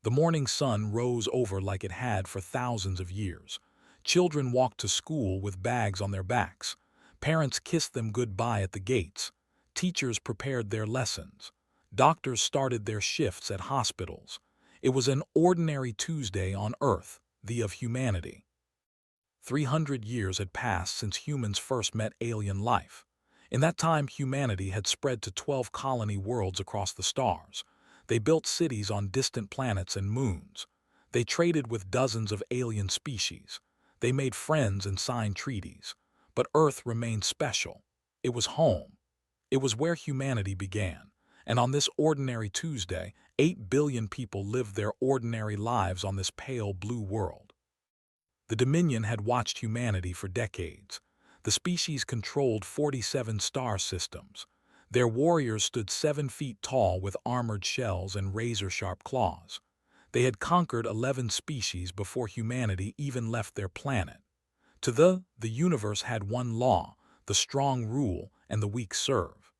The morning sun rose over like it had for thousands of years. Children walked to school with bags on their backs. Parents kissed them goodbye at the gates. Teachers prepared their lessons. Doctors started their shifts at hospitals. It was an ordinary Tuesday on Earth, the of humanity. 300 years had passed since humans first met alien life. In that time, humanity had spread to 12 colony worlds across the stars. They built cities on distant planets and moons. They traded with dozens of alien species. They made friends and signed treaties. But Earth remained special. It was home. It was where humanity began. And on this ordinary Tuesday, 8 billion people lived their ordinary lives on this pale blue world. The Dominion had watched humanity for decades. The species controlled 47 star systems. Their warriors stood 7 feet tall with armored shells and razor-sharp claws. They had conquered 11 species before humanity even left their planet. To the universe had one law: the strong rule and the weak serve.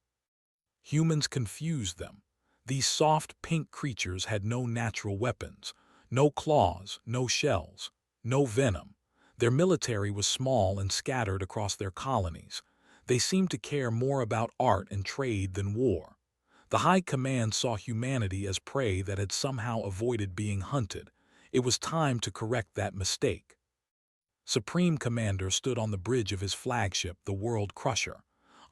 Humans confused them. These soft pink creatures had no natural weapons, no claws, no shells, no venom. Their military was small and scattered across their colonies. They seemed to care more about art and trade than war. The High Command saw humanity as prey that had somehow avoided being hunted. It was time to correct that mistake. Supreme Commander stood on the bridge of his flagship, the World Crusher.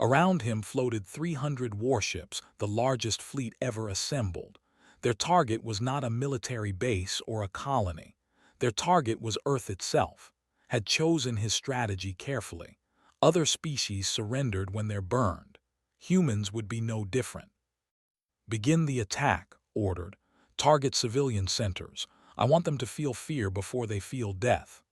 Around him floated 300 warships, the largest fleet ever assembled. Their target was not a military base or a colony. Their target was Earth itself. Had chosen his strategy carefully. Other species surrendered when they're burned. Humans would be no different. "Begin the attack," ordered. "Target civilian centers. I want them to feel fear before they feel death."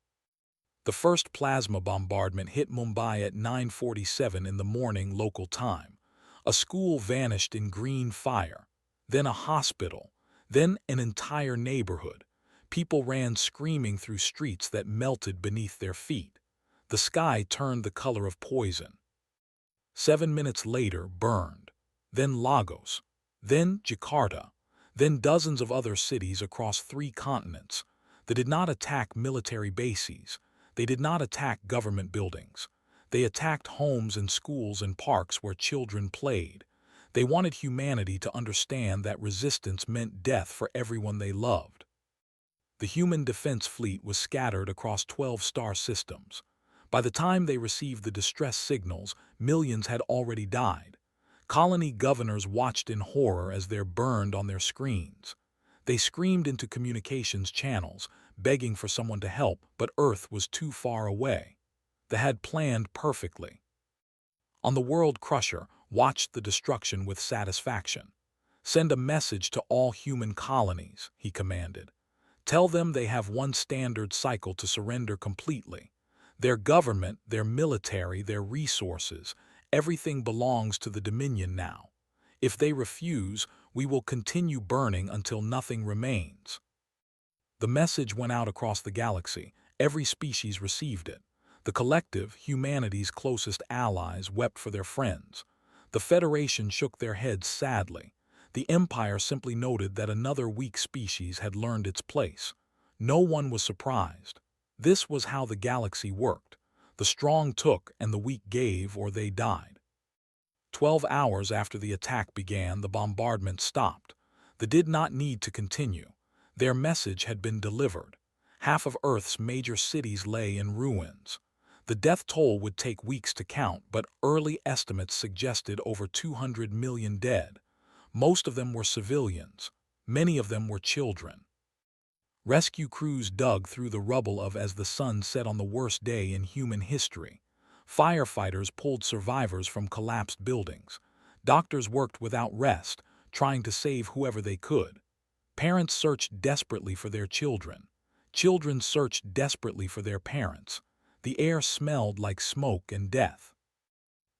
The first plasma bombardment hit Mumbai at 9:47 in the morning local time. A school vanished in green fire. Then a hospital. Then an entire neighborhood. People ran screaming through streets that melted beneath their feet. The sky turned the color of poison. 7 minutes later, burned. Then Lagos. Then Jakarta. Then dozens of other cities across 3 continents. They did not attack military bases. They did not attack government buildings. They attacked homes and schools and parks where children played. They wanted humanity to understand that resistance meant death for everyone they loved. The human defense fleet was scattered across 12 star systems. By the time they received the distress signals, millions had already died. Colony governors watched in horror as they burned on their screens. They screamed into communications channels, begging for someone to help, but Earth was too far away. They had planned perfectly. On the World Crusher watched the destruction with satisfaction. "Send a message to all human colonies," he commanded. "Tell them they have one standard cycle to surrender completely. Their government, their military, their resources, everything belongs to the Dominion now. If they refuse, we will continue burning until nothing remains." The message went out across the galaxy. Every species received it. The collective, humanity's closest allies, wept for their friends. The Federation shook their heads sadly. The Empire simply noted that another weak species had learned its place. No one was surprised. This was how the galaxy worked. The strong took and the weak gave, or they died. 12 hours after the attack began, the bombardment stopped. They did not need to continue. Their message had been delivered. Half of Earth's major cities lay in ruins. The death toll would take weeks to count, but early estimates suggested over 200 million dead. Most of them were civilians. Many of them were children. Rescue crews dug through the rubble as the sun set on the worst day in human history. Firefighters pulled survivors from collapsed buildings. Doctors worked without rest, trying to save whoever they could. Parents searched desperately for their children. Children searched desperately for their parents. The air smelled like smoke and death.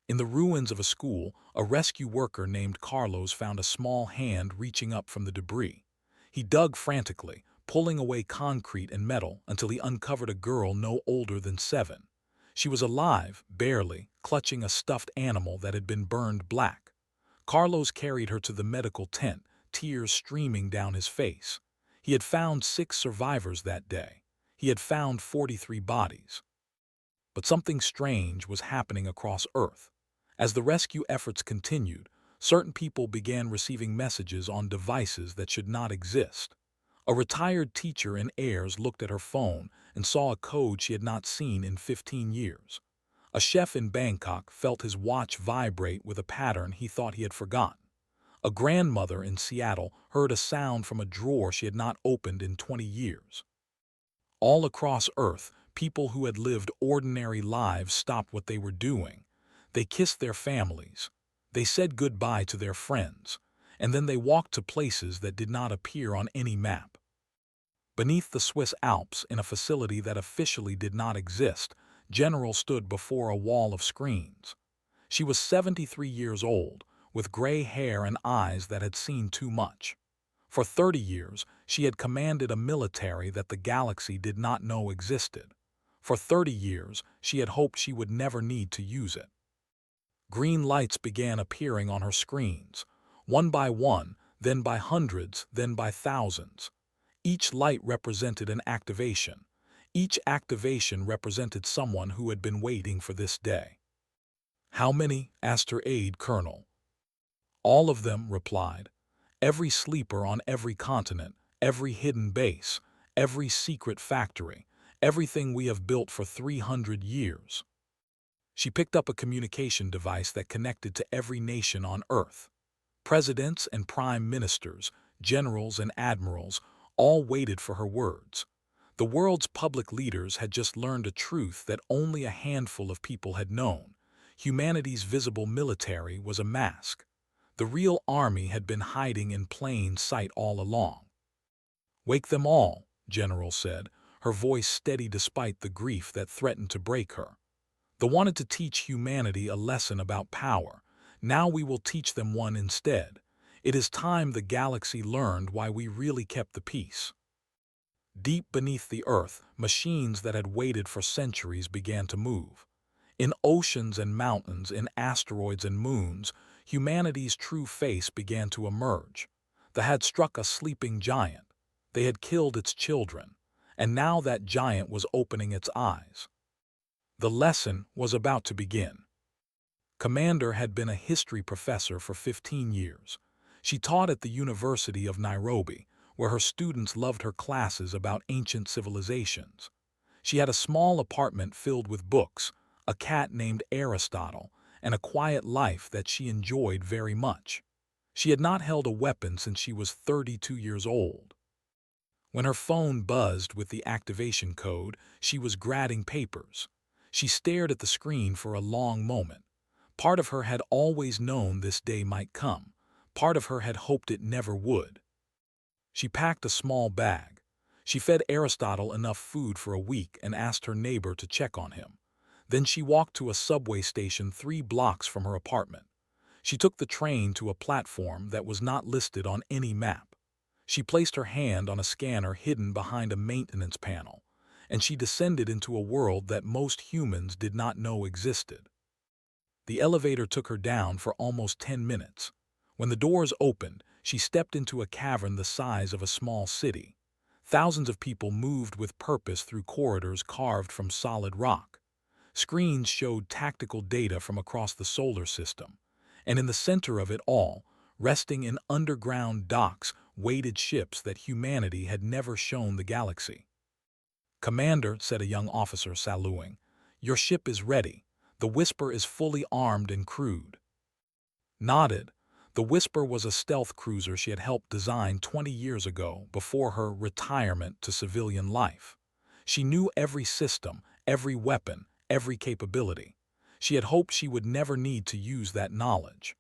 In the ruins of a school, a rescue worker named Carlos found a small hand reaching up from the debris. He dug frantically, pulling away concrete and metal until he uncovered a girl no older than 7. She was alive, barely, clutching a stuffed animal that had been burned black. Carlos carried her to the medical tent, tears streaming down his face. He had found 6 survivors that day. He had found 43 bodies. But something strange was happening across Earth. As the rescue efforts continued, certain people began receiving messages on devices that should not exist. A retired teacher in Ayers looked at her phone and saw a code she had not seen in 15 years. A chef in Bangkok felt his watch vibrate with a pattern he thought he had forgotten. A grandmother in Seattle heard a sound from a drawer she had not opened in 20 years. All across Earth, people who had lived ordinary lives stopped what they were doing. They kissed their families. They said goodbye to their friends. And then they walked to places that did not appear on any map. Beneath the Swiss Alps, in a facility that officially did not exist, General stood before a wall of screens. She was 73 years old, with gray hair and eyes that had seen too much. For 30 years, she had commanded a military that the galaxy did not know existed. For 30 years, she had hoped she would never need to use it. Green lights began appearing on her screens, one by one, then by hundreds, then by thousands. Each light represented an activation. Each activation represented someone who had been waiting for this day. "How many?" asked her aide colonel. "All of them," replied. "Every sleeper on every continent, every hidden base, every secret factory, everything we have built for 300 years." She picked up a communication device that connected to every nation on Earth. Presidents and prime ministers, generals and admirals, all waited for her words. The world's public leaders had just learned a truth that only a handful of people had known. Humanity's visible military was a mask. The real army had been hiding in plain sight all along. "Wake them all," General said, her voice steady despite the grief that threatened to break her. "They wanted to teach humanity a lesson about power. Now we will teach them one instead. It is time the galaxy learned why we really kept the peace." Deep beneath the Earth, machines that had waited for centuries began to move. In oceans and mountains, in asteroids and moons, humanity's true face began to emerge. They had struck a sleeping giant. They had killed its children. And now that giant was opening its eyes. The lesson was about to begin. Commander had been a history professor for 15 years. She taught at the University of Nairobi, where her students loved her classes about ancient civilizations. She had a small apartment filled with books, a cat named Aristotle, and a quiet life that she enjoyed very much. She had not held a weapon since she was 32 years old. When her phone buzzed with the activation code, she was grabbing papers. She stared at the screen for a long moment. Part of her had always known this day might come. Part of her had hoped it never would. She packed a small bag. She fed Aristotle enough food for a week and asked her neighbor to check on him. Then she walked to a subway station 3 blocks from her apartment. She took the train to a platform that was not listed on any map. She placed her hand on a scanner hidden behind a maintenance panel, and she descended into a world that most humans did not know existed. The elevator took her down for almost 10 minutes. When the doors opened, she stepped into a cavern the size of a small city. Thousands of people moved with purpose through corridors carved from solid rock. Screens showed tactical data from across the solar system. And in the center of it all, resting in underground docks, waited ships that humanity had never shown the galaxy. "Commander," said a young officer saluting, "your ship is ready. The Whisper is fully armed and crewed." Nodded. The Whisper was a stealth cruiser she had helped design 20 years ago, before her retirement to civilian life. She knew every system, every weapon, every capability. She had hoped she would never need to use that knowledge.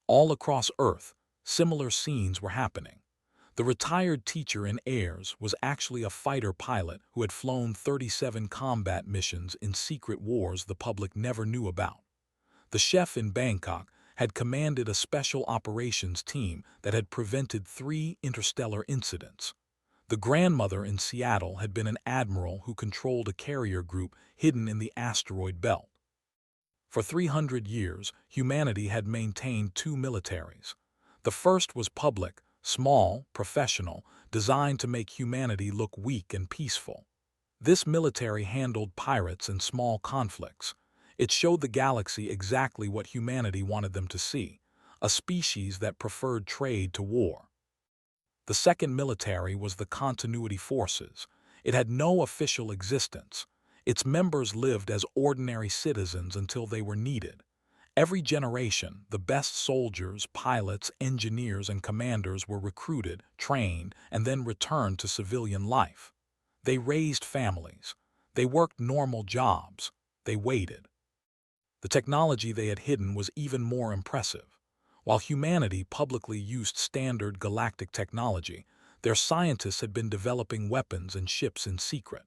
All across Earth, similar scenes were happening. The retired teacher in Ayers was actually a fighter pilot who had flown 37 combat missions in secret wars the public never knew about. The chef in Bangkok had commanded a special operations team that had prevented 3 interstellar incidents. The grandmother in Seattle had been an admiral who controlled a carrier group hidden in the asteroid belt. For 300 years, humanity had maintained 2 militaries. The first was public, small, professional, designed to make humanity look weak and peaceful. This military handled pirates and small conflicts. It showed the galaxy exactly what humanity wanted them to see, a species that preferred trade to war. The second military was the Continuity Forces. It had no official existence. Its members lived as ordinary citizens until they were needed. Every generation, the best soldiers, pilots, engineers, and commanders were recruited, trained, and then returned to civilian life. They raised families. They worked normal jobs. They waited. The technology they had hidden was even more impressive. While humanity publicly used standard galactic technology, their scientists had been developing weapons and ships in secret.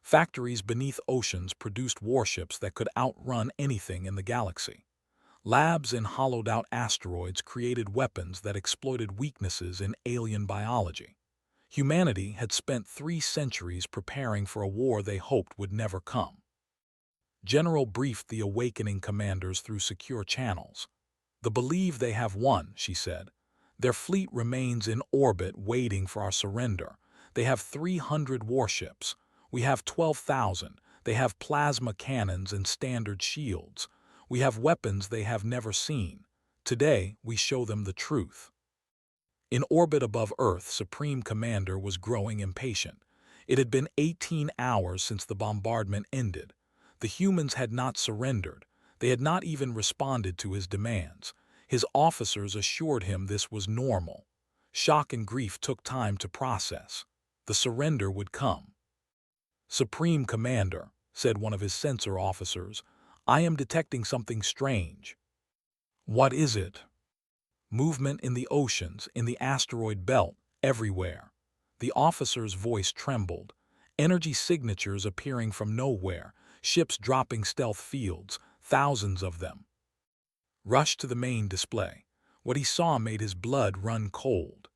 Factories beneath oceans produced warships that could outrun anything in the galaxy. Labs in hollowed-out asteroids created weapons that exploited weaknesses in alien biology. Humanity had spent 3 centuries preparing for a war they hoped would never come. General briefed the awakening commanders through secure channels. "They believe they have won," she said. "Their fleet remains in orbit waiting for our surrender. They have 300 warships. We have 12,000. They have plasma cannons and standard shields. We have weapons they have never seen. Today, we show them the truth." In orbit above Earth, Supreme Commander was growing impatient. It had been 18 hours since the bombardment ended. The humans had not surrendered. They had not even responded to his demands. His officers assured him this was normal. Shock and grief took time to process. The surrender would come. "Supreme Commander," said one of his sensor officers, "I am detecting something strange." "What is it?" "Movement in the oceans, in the asteroid belt, everywhere." The officer's voice trembled. Energy signatures appearing from nowhere, ships dropping stealth fields, thousands of them. Rush to the main display. What he saw made his blood run cold.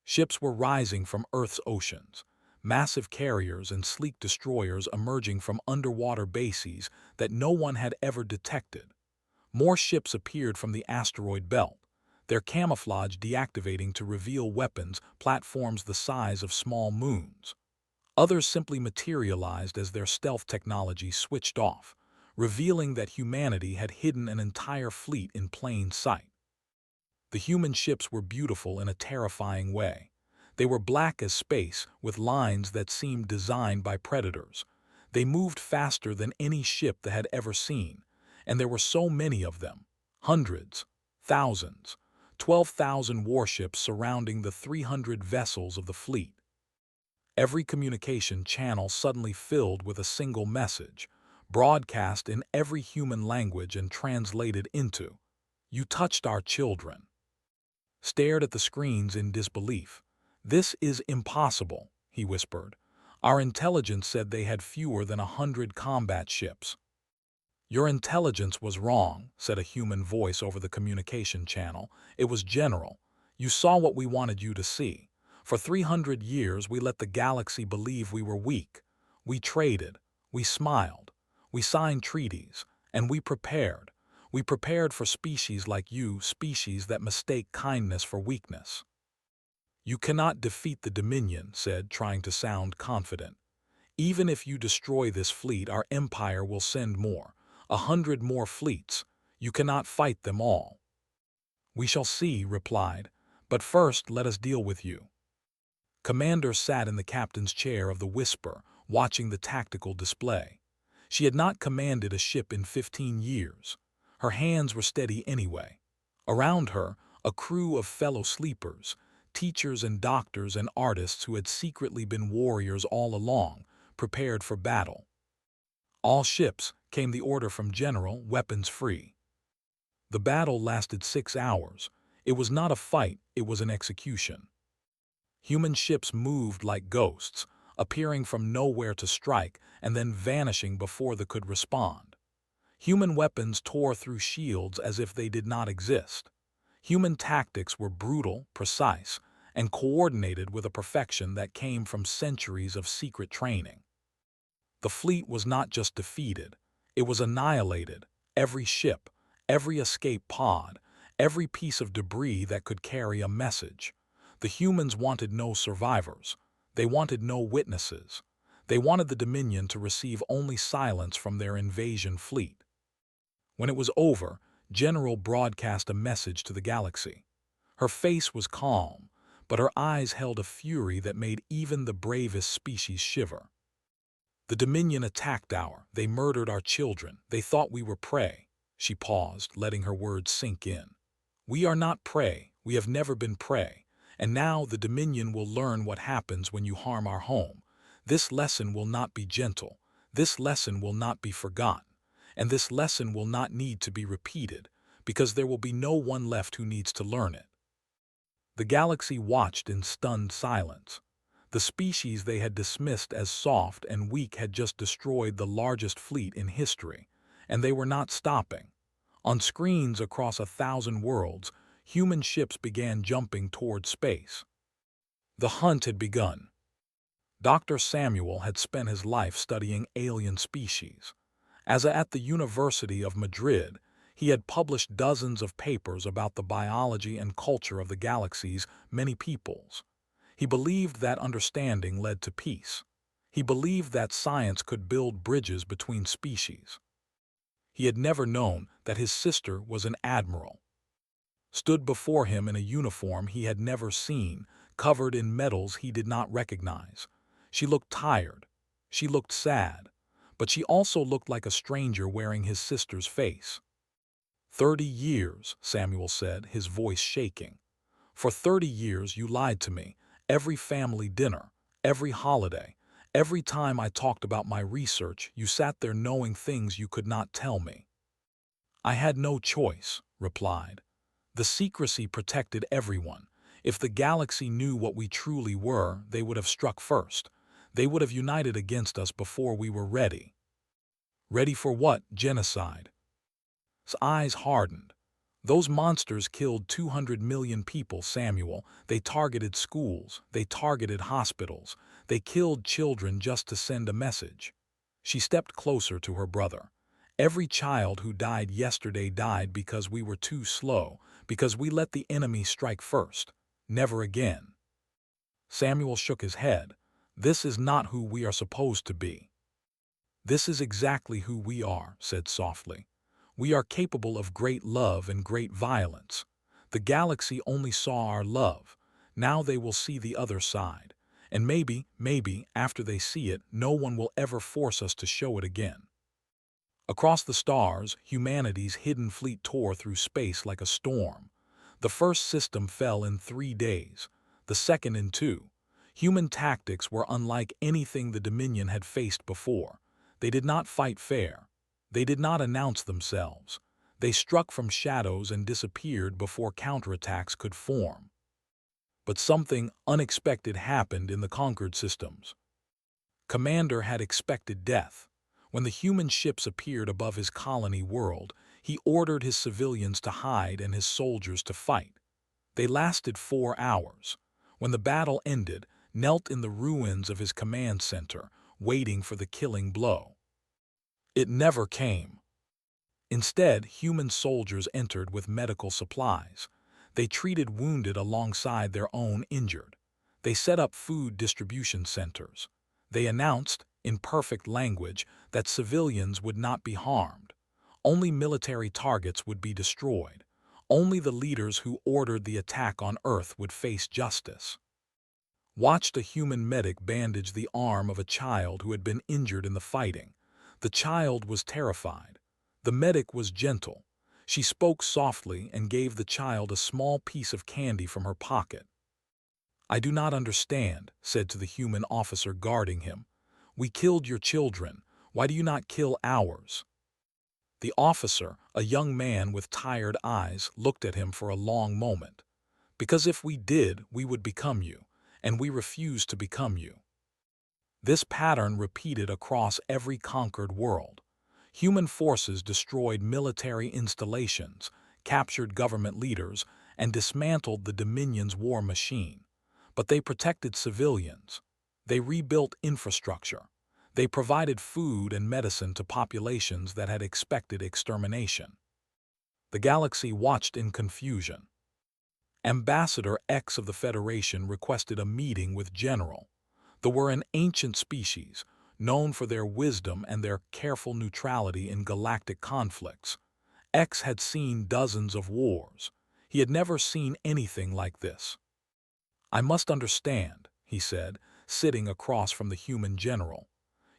Ships were rising from Earth's oceans, massive carriers and sleek destroyers emerging from underwater bases that no one had ever detected. More ships appeared from the asteroid belt, their camouflage deactivating to reveal weapons platforms the size of small moons. Others simply materialized as their stealth technology switched off, revealing that humanity had hidden an entire fleet in plain sight. The human ships were beautiful in a terrifying way. They were black as space, with lines that seemed designed by predators. They moved faster than any ship they had ever seen, and there were so many of them. Hundreds, thousands, 12,000 warships surrounding the 300 vessels of the fleet. Every communication channel suddenly filled with a single message, broadcast in every human language and translated into, "You touched our children." Stared at the screens in disbelief. "This is impossible," he whispered. "Our intelligence said they had fewer than 100 combat ships." "Your intelligence was wrong," said a human voice over the communication channel. "It was general. You saw what we wanted you to see. For 300 years we let the galaxy believe we were weak. We traded. We smiled. We signed treaties. And we prepared. We prepared for species like you, species that mistake kindness for weakness." "You cannot defeat the Dominion," said, trying to sound confident. "Even if you destroy this fleet, our empire will send more. 100 more fleets. You cannot fight them all." "We shall see," replied. "But first let us deal with you." Commander sat in the captain's chair of the Whisper, watching the tactical display. She had not commanded a ship in 15 years. Her hands were steady anyway. Around her, a crew of fellow sleepers, teachers and doctors and artists who had secretly been warriors all along, prepared for battle. "All ships," came the order from General, "weapons free." The battle lasted 6 hours. It was not a fight, it was an execution. Human ships moved like ghosts, appearing from nowhere to strike and then vanishing before they could respond. Human weapons tore through shields as if they did not exist. Human tactics were brutal, precise, and coordinated with a perfection that came from centuries of secret training. The fleet was not just defeated, it was annihilated. Every ship, every escape pod, every piece of debris that could carry a message. The humans wanted no survivors. They wanted no witnesses. They wanted the Dominion to receive only silence from their invasion fleet. When it was over, General broadcast a message to the galaxy. Her face was calm, but her eyes held a fury that made even the bravest species shiver. The Dominion attacked they murdered our children. They thought we were prey. She paused, letting her words sink in. We are not prey. We have never been prey. And now the Dominion will learn what happens when you harm our home. This lesson will not be gentle. This lesson will not be forgotten. And this lesson will not need to be repeated, because there will be no one left who needs to learn it. The galaxy watched in stunned silence. The species they had dismissed as soft and weak had just destroyed the largest fleet in history, and they were not stopping. On screens across 1,000 worlds, human ships began jumping toward space. The hunt had begun. Dr. Samuel had spent his life studying alien species. At the University of Madrid, he had published dozens of papers about the biology and culture of the galaxy's many peoples. He believed that understanding led to peace. He believed that science could build bridges between species. He had never known that his sister was an admiral. Stood before him in a uniform he had never seen, covered in medals he did not recognize. She looked tired. She looked sad. But she also looked like a stranger wearing his sister's face. 30 years, Samuel said, his voice shaking. For 30 years you lied to me. Every family dinner, every holiday, every time I talked about my research, you sat there knowing things you could not tell me. I had no choice, replied. The secrecy protected everyone. If the galaxy knew what we truly were, they would have struck first. They would have united against us before we were ready. Ready for what? Genocide. His eyes hardened. Those monsters killed 200 million people, Samuel. They targeted schools. They targeted hospitals. They killed children just to send a message. She stepped closer to her brother. Every child who died yesterday died because we were too slow, because we let the enemy strike first. Never again. Samuel shook his head. This is not who we are supposed to be. This is exactly who we are, said softly. We are capable of great love and great violence. The galaxy only saw our love. Now they will see the other side. And maybe, after they see it, no one will ever force us to show it again. Across the stars, humanity's hidden fleet tore through space like a storm. The first system fell in 3 days, the second in 2. Human tactics were unlike anything the Dominion had faced before. They did not fight fair. They did not announce themselves. They struck from shadows and disappeared before counterattacks could form. But something unexpected happened in the conquered systems. Commander had expected death. When the human ships appeared above his colony world, he ordered his civilians to hide and his soldiers to fight. They lasted 4 hours. When the battle ended, knelt in the ruins of his command center, waiting for the killing blow. It never came. Instead, human soldiers entered with medical supplies. They treated wounded alongside their own injured. They set up food distribution centers. They announced, in perfect language, that civilians would not be harmed. Only military targets would be destroyed. Only the leaders who ordered the attack on Earth would face justice. Watched a human medic bandage the arm of a child who had been injured in the fighting. The child was terrified. The medic was gentle. She spoke softly and gave the child a small piece of candy from her pocket. I do not understand, said to the human officer guarding him. We killed your children. Why do you not kill ours? The officer, a young man with tired eyes, looked at him for a long moment. Because if we did, we would become you, and we refuse to become you. This pattern repeated across every conquered world. Human forces destroyed military installations, captured government leaders, and dismantled the Dominion's war machine. But they protected civilians. They rebuilt infrastructure. They provided food and medicine to populations that had expected extermination. The galaxy watched in confusion. Ambassador X of the Federation requested a meeting with General. They were an ancient species, known for their wisdom and their careful neutrality in galactic conflicts. X had seen dozens of wars. He had never seen anything like this. "I must understand," he said, sitting across from the human general.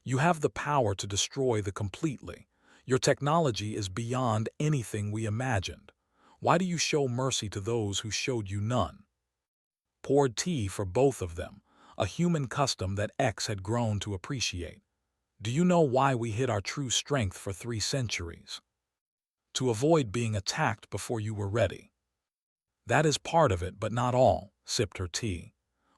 "You have the power to destroy the completely. Your technology is beyond anything we imagined. Why do you show mercy to those who showed you none?" Poured tea for both of them, a human custom that X had grown to appreciate. "Do you know why we hid our true strength for 3 centuries? To avoid being attacked before you were ready." "That is part of it, but not all," sipped her tea.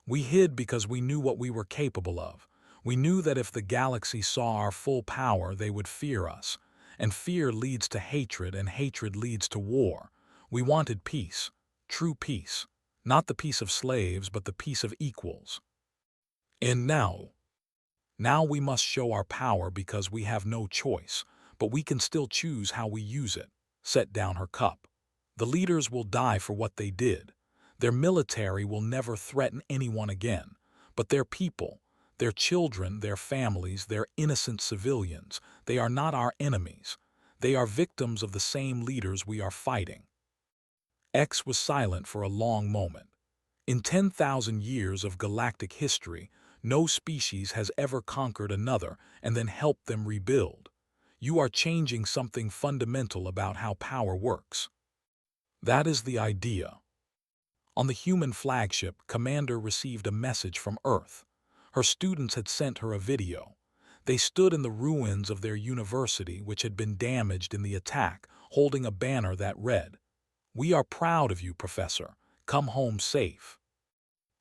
"We hid because we knew what we were capable of. We knew that if the galaxy saw our full power, they would fear us. And fear leads to hatred, and hatred leads to war. We wanted peace, true peace. Not the peace of slaves, but the peace of equals. And now we must show our power because we have no choice, but we can still choose how we use it." Set down her cup. "The leaders will die for what they did. Their military will never threaten anyone again. But their people, their children, their families, their innocent civilians, they are not our enemies. They are victims of the same leaders we are fighting." X was silent for a long moment. In 10,000 years of galactic history, no species has ever conquered another and then helped them rebuild. You are changing something fundamental about how power works. That is the idea. On the human flagship, Commander received a message from Earth. Her students had sent her a video. They stood in the ruins of their university, which had been damaged in the attack, holding a banner that read, "We are proud of you, Professor. Come home safe."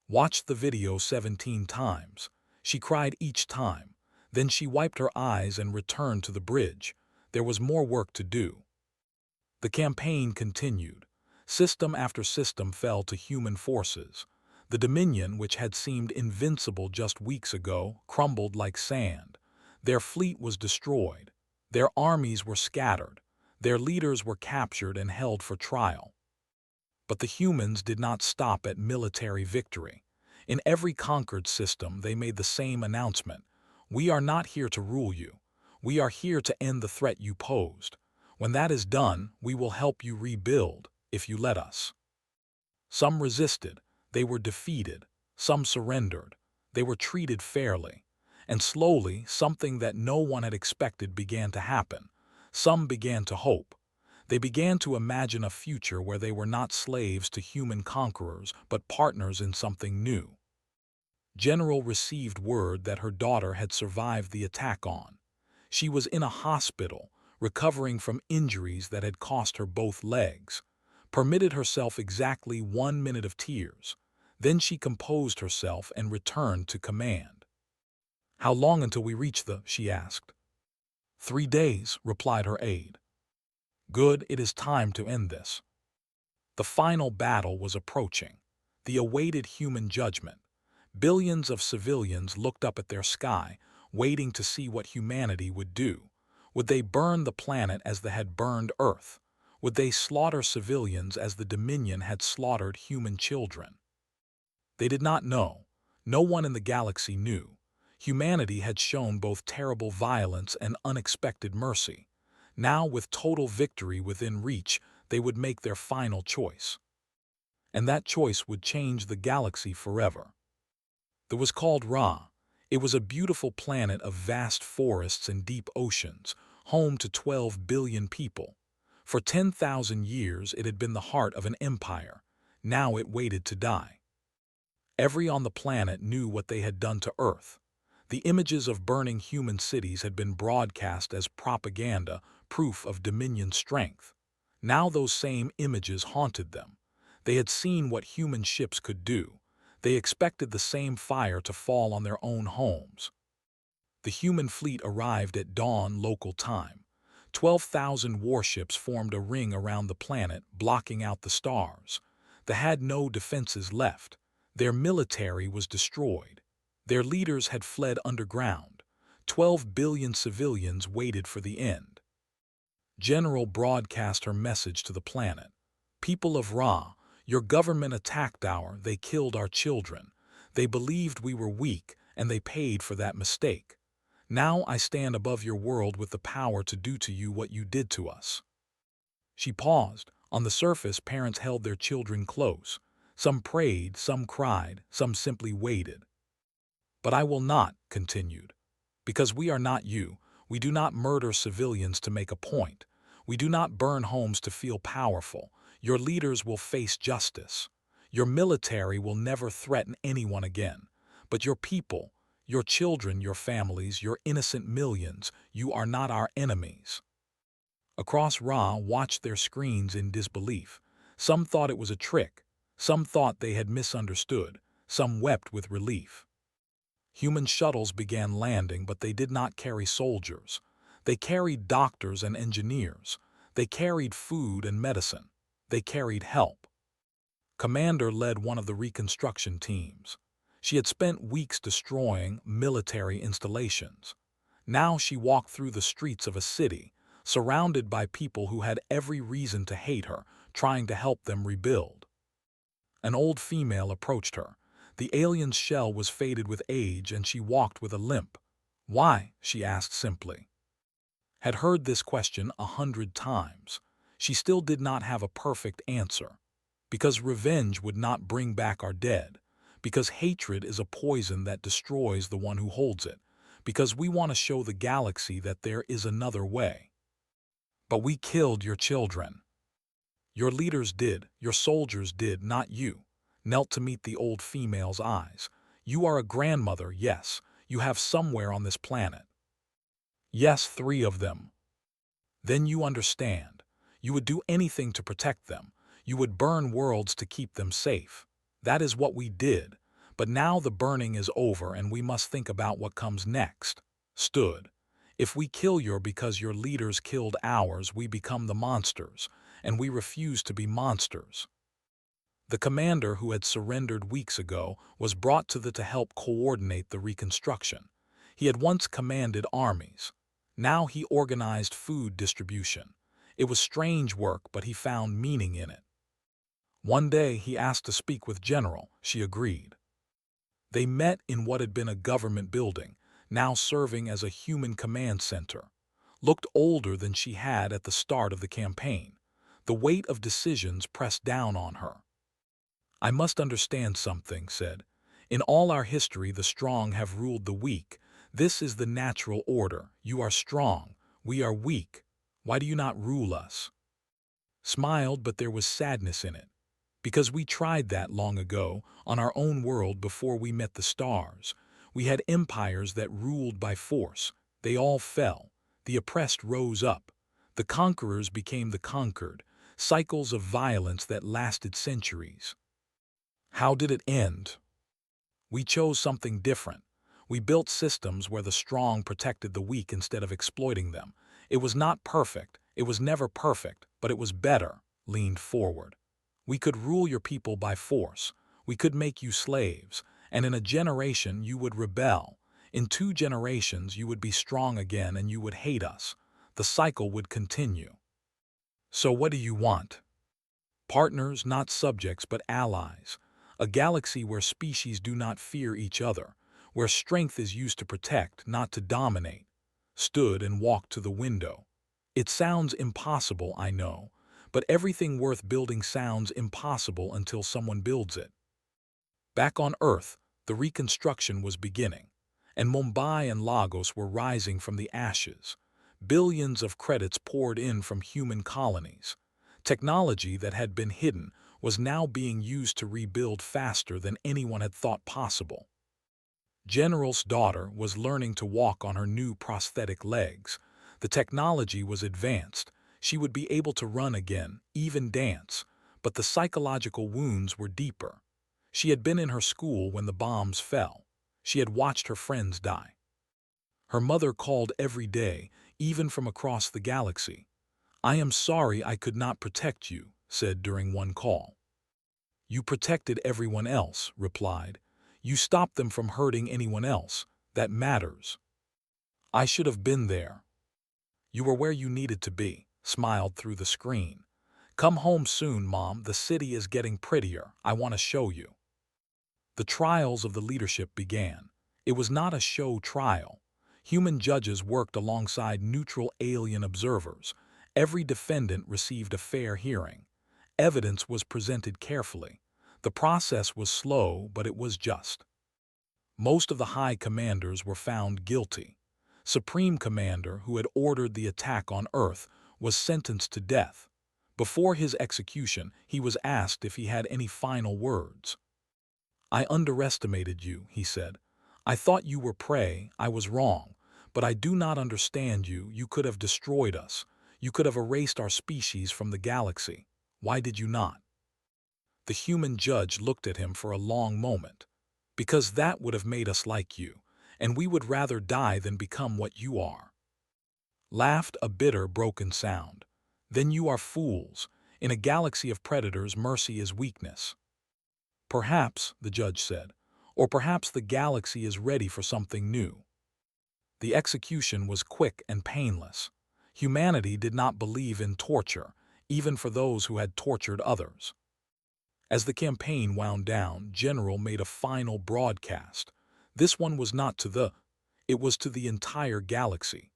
Watched the video 17 times. She cried each time. Then she wiped her eyes and returned to the bridge. There was more work to do. The campaign continued. System after system fell to human forces. The Dominion, which had seemed invincible just weeks ago, crumbled like sand. Their fleet was destroyed. Their armies were scattered. Their leaders were captured and held for trial. But the humans did not stop at military victory. In every conquered system, they made the same announcement: "We are not here to rule you. We are here to end the threat you posed. When that is done, we will help you rebuild, if you let us." Some resisted. They were defeated. Some surrendered. They were treated fairly. And slowly, something that no one had expected began to happen. Some began to hope. They began to imagine a future where they were not slaves to human conquerors, but partners in something new. General received word that her daughter had survived the attack on. She was in a hospital, recovering from injuries that had cost her both legs. Permitted herself exactly 1 minute of tears. Then she composed herself and returned to command. "How long until we reach she asked. 3 days, replied her aide. "Good, it is time to end this." The final battle was approaching. The awaited human judgment. Billions of civilians looked up at their sky, waiting to see what humanity would do. Would they burn the planet as they had burned Earth? Would they slaughter civilians as the Dominion had slaughtered human children? They did not know. No one in the galaxy knew. Humanity had shown both terrible violence and unexpected mercy. Now, with total victory within reach, they would make their final choice. And that choice would change the galaxy forever. It was called Ra. It was a beautiful planet of vast forests and deep oceans, home to 12 billion people. For 10,000 years it had been the heart of an empire. Now it waited to die. Every on the planet knew what they had done to Earth. The images of burning human cities had been broadcast as propaganda, proof of Dominion strength. Now those same images haunted them. They had seen what human ships could do. They expected the same fire to fall on their own homes. The human fleet arrived at dawn local time. 12,000 warships formed a ring around the planet, blocking out the stars. They had no defenses left. Their military was destroyed. Their leaders had fled underground. 12 billion civilians waited for the end. General broadcast her message to the planet. "People of Ra, Your government attacked they killed our children. They believed we were weak, and they paid for that mistake. Now I stand above your world with the power to do to you what you did to us." She paused. On the surface, parents held their children close. Some prayed, some cried, some simply waited. "But I will not," continued. "Because we are not you. We do not murder civilians to make a point. We do not burn homes to feel powerful. Your leaders will face justice. Your military will never threaten anyone again. But your people, your children, your families, your innocent millions, you are not our enemies." Across Ra watched their screens in disbelief. Some thought it was a trick. Some thought they had misunderstood. Some wept with relief. Human shuttles began landing, but they did not carry soldiers. They carried doctors and engineers. They carried food and medicine. They carried help. Commander led one of the reconstruction teams. She had spent weeks destroying military installations. Now she walked through the streets of a city, surrounded by people who had every reason to hate her, trying to help them rebuild. An old female approached her. The alien's shell was faded with age, and she walked with a limp. "Why?" she asked simply. Had heard this question 100 times. She still did not have a perfect answer. Because revenge would not bring back our dead. Because hatred is a poison that destroys the one who holds it. Because we want to show the galaxy that there is another way. "But we killed your children." "Your leaders did, your soldiers did, not you." Knelt to meet the old female's eyes. "You are a grandmother, yes. You have somewhere on this planet." "Yes, 3 of them." "Then you understand. You would do anything to protect them. You would burn worlds to keep them safe. That is what we did. But now the burning is over, and we must think about what comes next." Stood. "If we kill you because your leaders killed ours, we become the monsters, and we refuse to be monsters." The commander, who had surrendered weeks ago, was brought to help coordinate the reconstruction. He had once commanded armies. Now he organized food distribution. It was strange work, but he found meaning in it. One day he asked to speak with General. She agreed. They met in what had been a government building, now serving as a human command center. Looked older than she had at the start of the campaign. The weight of decisions pressed down on her. "I must understand something," said. "In all our history, the strong have ruled the weak. This is the natural order. You are strong. We are weak. Why do you not rule us?" Smiled, but there was sadness in it. "Because we tried that long ago, on our own world before we met the stars. We had empires that ruled by force. They all fell. The oppressed rose up. The conquerors became the conquered. Cycles of violence that lasted centuries. How did it end? We chose something different. We built systems where the strong protected the weak instead of exploiting them. It was not perfect. It was never perfect, but it was better." Leaned forward. "We could rule your people by force. We could make you slaves. And in a generation you would rebel. In 2 generations you would be strong again and you would hate us. The cycle would continue. So what do you want?" "Partners, not subjects, but allies. A galaxy where species do not fear each other, where strength is used to protect, not to dominate." Stood and walked to the window. "It sounds impossible, I know, but everything worth building sounds impossible until someone builds it." Back on Earth, the reconstruction was beginning, and Mumbai and Lagos were rising from the ashes. Billions of credits poured in from human colonies. Technology that had been hidden was now being used to rebuild faster than anyone had thought possible. General's daughter was learning to walk on her new prosthetic legs. The technology was advanced. She would be able to run again, even dance, but the psychological wounds were deeper. She had been in her school when the bombs fell. She had watched her friends die. Her mother called every day, even from across the galaxy. "I am sorry I could not protect you," said during one call. "You protected everyone else," replied. "You stopped them from hurting anyone else. That matters." "I should have been there." "You were where you needed to be," smiled through the screen. "Come home soon, Mom. The city is getting prettier. I want to show you." The trials of the leadership began. It was not a show trial. Human judges worked alongside neutral alien observers. Every defendant received a fair hearing. Evidence was presented carefully. The process was slow, but it was just. Most of the high commanders were found guilty. Supreme Commander, who had ordered the attack on Earth, was sentenced to death. Before his execution, he was asked if he had any final words. "I underestimated you," he said. "I thought you were prey. I was wrong. But I do not understand you. You could have destroyed us. You could have erased our species from the galaxy. Why did you not?" The human judge looked at him for a long moment. "Because that would have made us like you, and we would rather die than become what you are." Laughed a bitter, broken sound. "Then you are fools. In a galaxy of predators, mercy is weakness." "Perhaps," the judge said, "or perhaps the galaxy is ready for something new." The execution was quick and painless. Humanity did not believe in torture, even for those who had tortured others. As the campaign wound down, General made a final broadcast. This one was not to it was to the entire galaxy.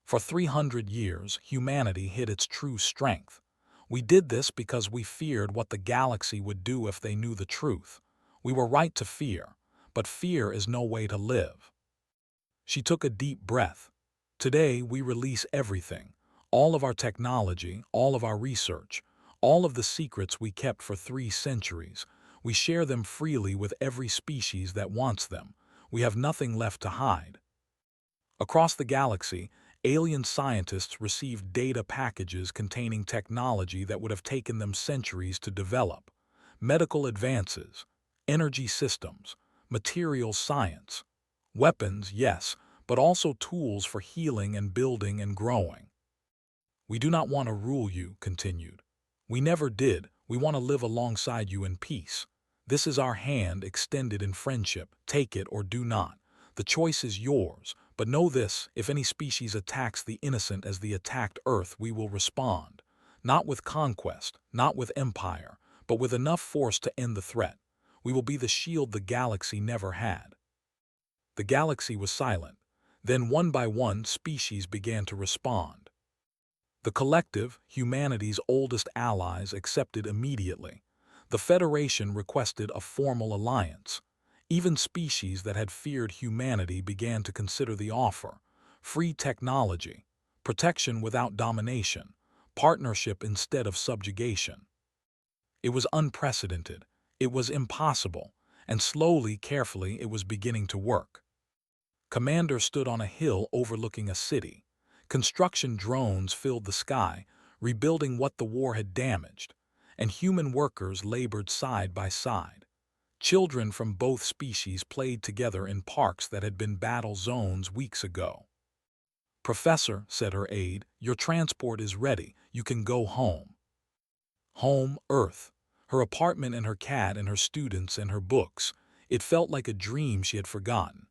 For 300 years, humanity hid its true strength. We did this because we feared what the galaxy would do if they knew the truth. We were right to fear, but fear is no way to live. She took a deep breath. "Today we release everything, all of our technology, all of our research, all of the secrets we kept for 3 centuries. We share them freely with every species that wants them. We have nothing left to hide." Across the galaxy, alien scientists received data packages containing technology that would have taken them centuries to develop. Medical advances, energy systems, materials science. Weapons, yes, but also tools for healing and building and growing. "We do not want to rule you," continued. "We never did. We want to live alongside you in peace. This is our hand extended in friendship. Take it or do not. The choice is yours. But know this, if any species attacks the innocent as the attacked Earth, we will respond. Not with conquest, not with empire, but with enough force to end the threat. We will be the shield the galaxy never had." The galaxy was silent. Then one by one, species began to respond. The collective, humanity's oldest allies, accepted immediately. The Federation requested a formal alliance. Even species that had feared humanity began to consider the offer. Free technology, protection without domination, partnership instead of subjugation. It was unprecedented. It was impossible. And slowly, carefully, it was beginning to work. Commander stood on a hill overlooking a city. Construction drones filled the sky, rebuilding what the war had damaged, and human workers labored side by side. Children from both species played together in parks that had been battle zones weeks ago. "Professor," said her aide, "your transport is ready. You can go home." Home, Earth. Her apartment and her cat and her students and her books. It felt like a dream she had forgotten.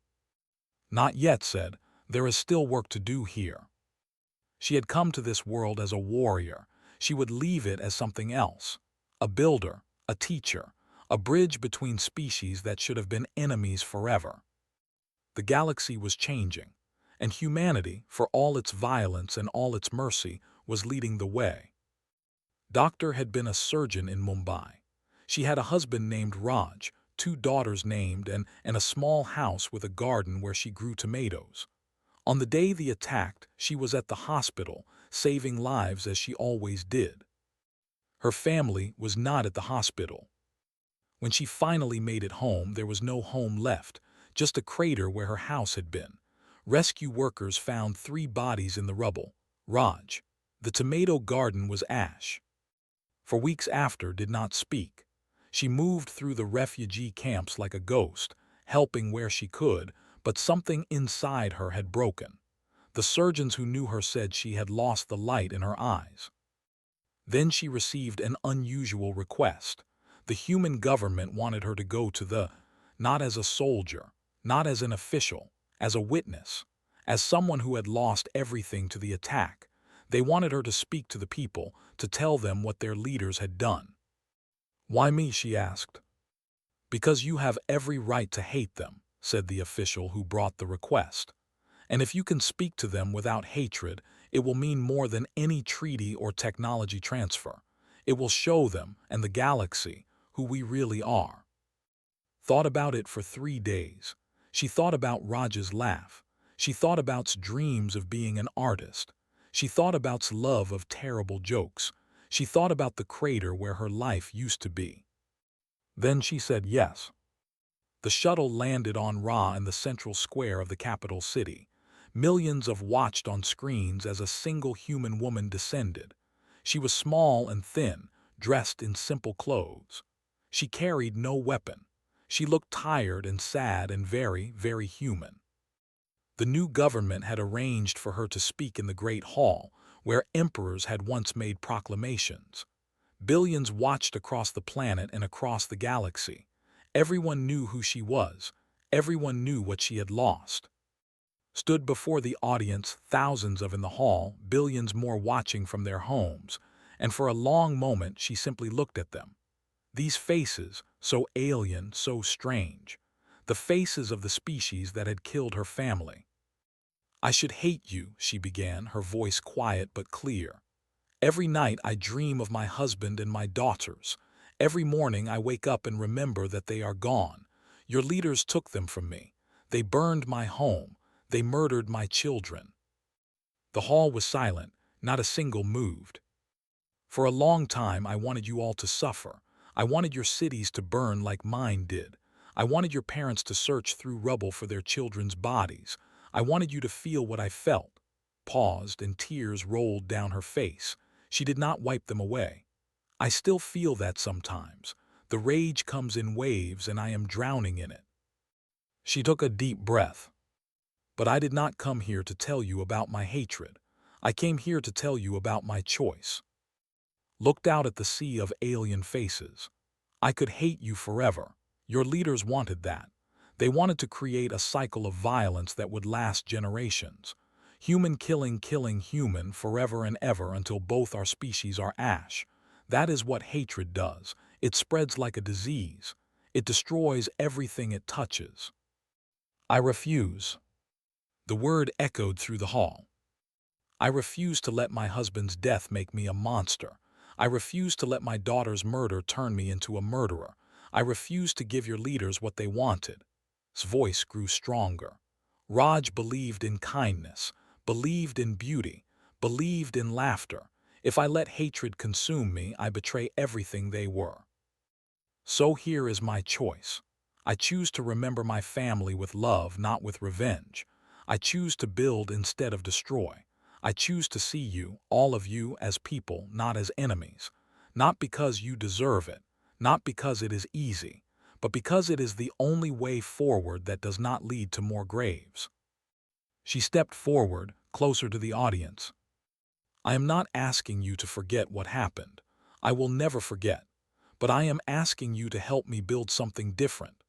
"Not yet," said, "there is still work to do here." She had come to this world as a warrior. She would leave it as something else. A builder, a teacher, a bridge between species that should have been enemies forever. The galaxy was changing, and humanity, for all its violence and all its mercy, was leading the way. Doctor had been a surgeon in Mumbai. She had a husband named Raj, 2 daughters named, and a small house with a garden where she grew tomatoes. On the day they attacked, she was at the hospital, saving lives as she always did. Her family was not at the hospital. When she finally made it home, there was no home left, just a crater where her house had been. Rescue workers found 3 bodies in the rubble. Raj. The tomato garden was ash. For weeks after, did not speak. She moved through the refugee camps like a ghost, helping where she could, but something inside her had broken. The surgeons who knew her said she had lost the light in her eyes. Then she received an unusual request. The human government wanted her to go to not as a soldier, not as an official, as a witness, as someone who had lost everything to the attack. They wanted her to speak to the people, to tell them what their leaders had done. "Why me?" she asked. "Because you have every right to hate them," said the official who brought the request. "And if you can speak to them without hatred, it will mean more than any treaty or technology transfer. It will show them, and the galaxy, who we really are." Thought about it for 3 days. She thought about Raj's laugh. She thought about's dreams of being an artist. She thought about's love of terrible jokes. She thought about the crater where her life used to be. Then she said yes. The shuttle landed on Ra in the central square of the capital city. Millions of watched on screens as a single human woman descended. She was small and thin, dressed in simple clothes. She carried no weapon. She looked tired and sad and very, very human. The new government had arranged for her to speak in the Great Hall, where emperors had once made proclamations. Billions watched across the planet and across the galaxy. Everyone knew who she was. Everyone knew what she had lost. Stood before the audience, thousands of in the hall, billions more watching from their homes, and for a long moment she simply looked at them. These faces, so alien, so strange. The faces of the species that had killed her family. "I should hate you," she began, her voice quiet but clear. "Every night I dream of my husband and my daughters. Every morning I wake up and remember that they are gone. Your leaders took them from me. They burned my home. They murdered my children." The hall was silent. Not a single moved. "For a long time I wanted you all to suffer. I wanted your cities to burn like mine did. I wanted your parents to search through rubble for their children's bodies. I wanted you to feel what I felt." Paused, and tears rolled down her face. She did not wipe them away. "I still feel that sometimes. The rage comes in waves and I am drowning in it." She took a deep breath. "But I did not come here to tell you about my hatred. I came here to tell you about my choice." Looked out at the sea of alien faces. "I could hate you forever. Your leaders wanted that. They wanted to create a cycle of violence that would last generations. Human killing human forever and ever until both our species are ash. That is what hatred does. It spreads like a disease. It destroys everything it touches." "I refuse." The word echoed through the hall. "I refuse to let my husband's death make me a monster. I refuse to let my daughter's murder turn me into a murderer. I refuse to give your leaders what they wanted." His voice grew stronger. "Raj believed in kindness, believed in beauty, believed in laughter. If I let hatred consume me, I betray everything they were. So here is my choice. I choose to remember my family with love, not with revenge. I choose to build instead of destroy. I choose to see you, all of you, as people, not as enemies. Not because you deserve it, not because it is easy, but because it is the only way forward that does not lead to more graves." She stepped forward, closer to the audience. "I am not asking you to forget what happened. I will never forget. But I am asking you to help me build something different.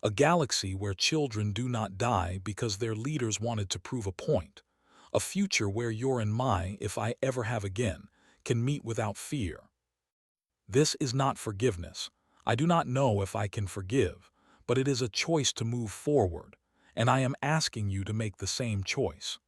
A galaxy where children do not die because their leaders wanted to prove a point. A future where your and my, if I ever have again, can meet without fear. This is not forgiveness. I do not know if I can forgive, but it is a choice to move forward, and I am asking you to make the same choice."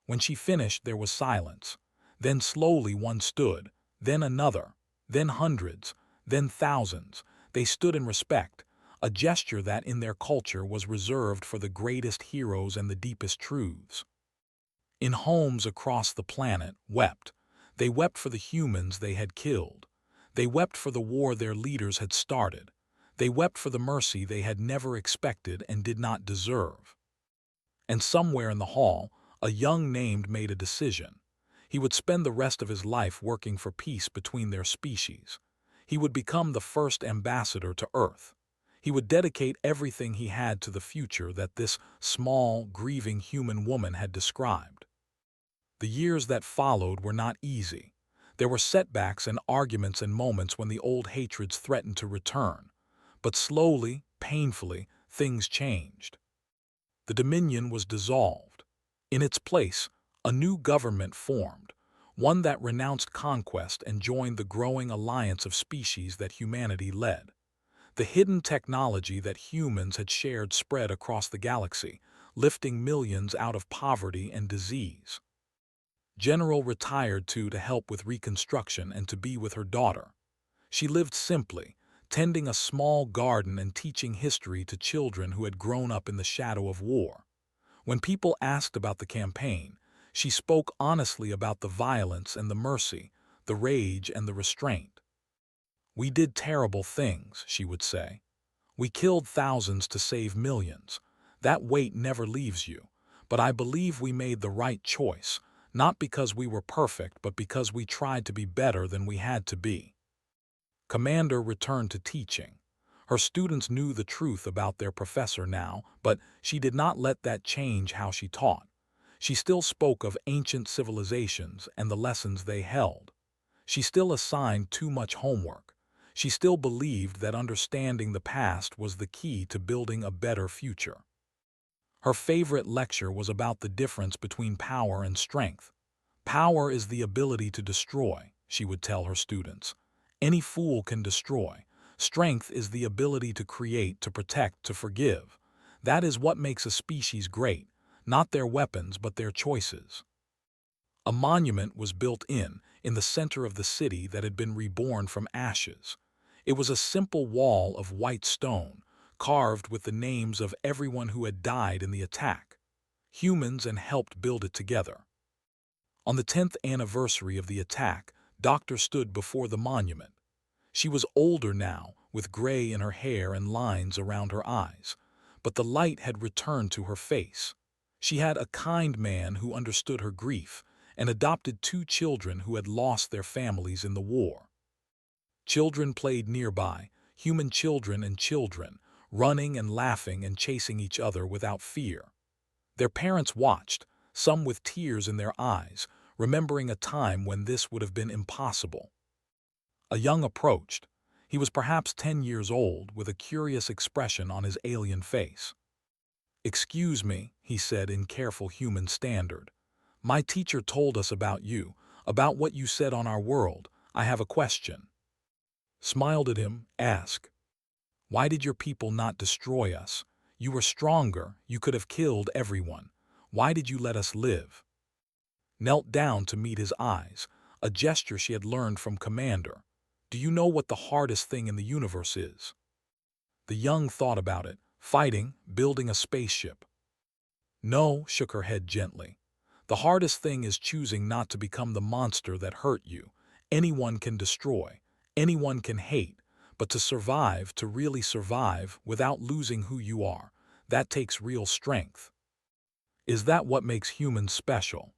When she finished, there was silence. Then slowly one stood, then another, then hundreds, then thousands. They stood in respect, a gesture that in their culture was reserved for the greatest heroes and the deepest truths. In homes across the planet, wept. They wept for the humans they had killed. They wept for the war their leaders had started. They wept for the mercy they had never expected and did not deserve. And somewhere in the hall, a young named made a decision. He would spend the rest of his life working for peace between their species. He would become the first ambassador to Earth. He would dedicate everything he had to the future that this small, grieving human woman had described. The years that followed were not easy. There were setbacks and arguments and moments when the old hatreds threatened to return. But slowly, painfully, things changed. The Dominion was dissolved. In its place, a new government formed, one that renounced conquest and joined the growing alliance of species that humanity led. The hidden technology that humans had shared spread across the galaxy, lifting millions out of poverty and disease. General retired to help with reconstruction and to be with her daughter. She lived simply, tending a small garden and teaching history to children who had grown up in the shadow of war. When people asked about the campaign, she spoke honestly about the violence and the mercy, the rage and the restraint. "We did terrible things," she would say. "We killed thousands to save millions. That weight never leaves you. But I believe we made the right choice, not because we were perfect, but because we tried to be better than we had to be." Commander returned to teaching. Her students knew the truth about their professor now, but she did not let that change how she taught. She still spoke of ancient civilizations and the lessons they held. She still assigned too much homework. She still believed that understanding the past was the key to building a better future. Her favorite lecture was about the difference between power and strength. "Power is the ability to destroy," she would tell her students. "Any fool can destroy. Strength is the ability to create, to protect, to forgive. That is what makes a species great, not their weapons but their choices." A monument was built in the center of the city that had been reborn from ashes. It was a simple wall of white stone, carved with the names of everyone who had died in the attack. Humans and helped build it together. On the 10th anniversary of the attack, Doctor stood before the monument. She was older now, with gray in her hair and lines around her eyes, but the light had returned to her face. She had a kind man who understood her grief and adopted 2 children who had lost their families in the war. Children played nearby, human children and children, running and laughing and chasing each other without fear. Their parents watched, some with tears in their eyes, remembering a time when this would have been impossible. A young approached. He was perhaps 10 years old, with a curious expression on his alien face. "Excuse me," he said in careful human standard. "My teacher told us about you, about what you said on our world. I have a question." Smiled at him, asked, "Why did your people not destroy us? You were stronger, you could have killed everyone. Why did you let us live?" Knelt down to meet his eyes, a gesture she had learned from Commander. "Do you know what the hardest thing in the universe is?" The young thought about it. "Fighting, building a spaceship." "No," shook her head gently. "The hardest thing is choosing not to become the monster that hurt you. Anyone can destroy, anyone can hate, but to survive, to really survive, without losing who you are, that takes real strength. Is that what makes humans special?"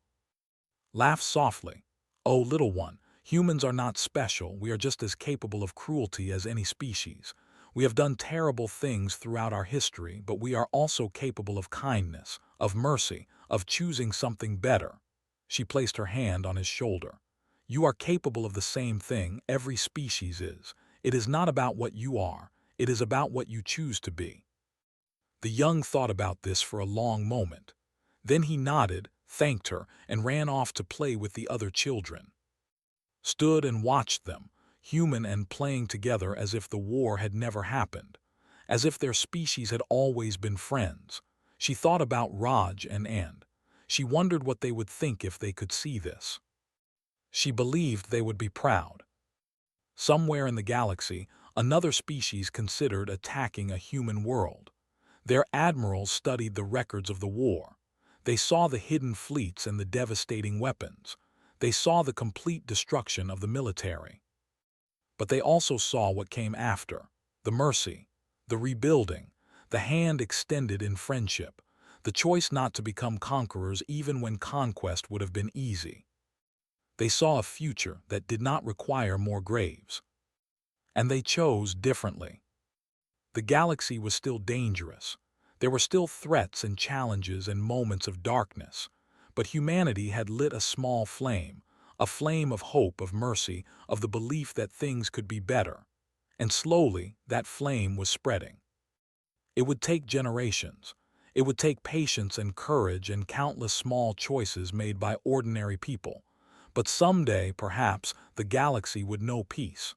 Laugh softly. "Oh, little one, humans are not special. We are just as capable of cruelty as any species. We have done terrible things throughout our history, but we are also capable of kindness, of mercy, of choosing something better." She placed her hand on his shoulder. "You are capable of the same thing. Every species is. It is not about what you are. It is about what you choose to be." The young thought about this for a long moment. Then he nodded, thanked her, and ran off to play with the other children. Stood and watched them, human and playing together as if the war had never happened, as if their species had always been friends. She thought about Raj and And. She wondered what they would think if they could see this. She believed they would be proud. Somewhere in the galaxy, another species considered attacking a human world. Their admirals studied the records of the war. They saw the hidden fleets and the devastating weapons. They saw the complete destruction of the military. But they also saw what came after: the mercy, the rebuilding, the hand extended in friendship, the choice not to become conquerors even when conquest would have been easy. They saw a future that did not require more graves. And they chose differently. The galaxy was still dangerous. There were still threats and challenges and moments of darkness. But humanity had lit a small flame, a flame of hope, of mercy, of the belief that things could be better. And slowly, that flame was spreading. It would take generations. It would take patience and courage and countless small choices made by ordinary people. But someday, perhaps, the galaxy would know peace.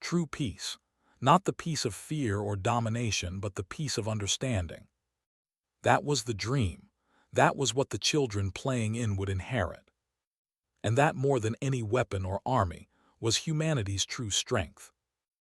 True peace. Not the peace of fear or domination, but the peace of understanding. That was the dream. That was what the children playing in would inherit. And that, more than any weapon or army, was humanity's true strength.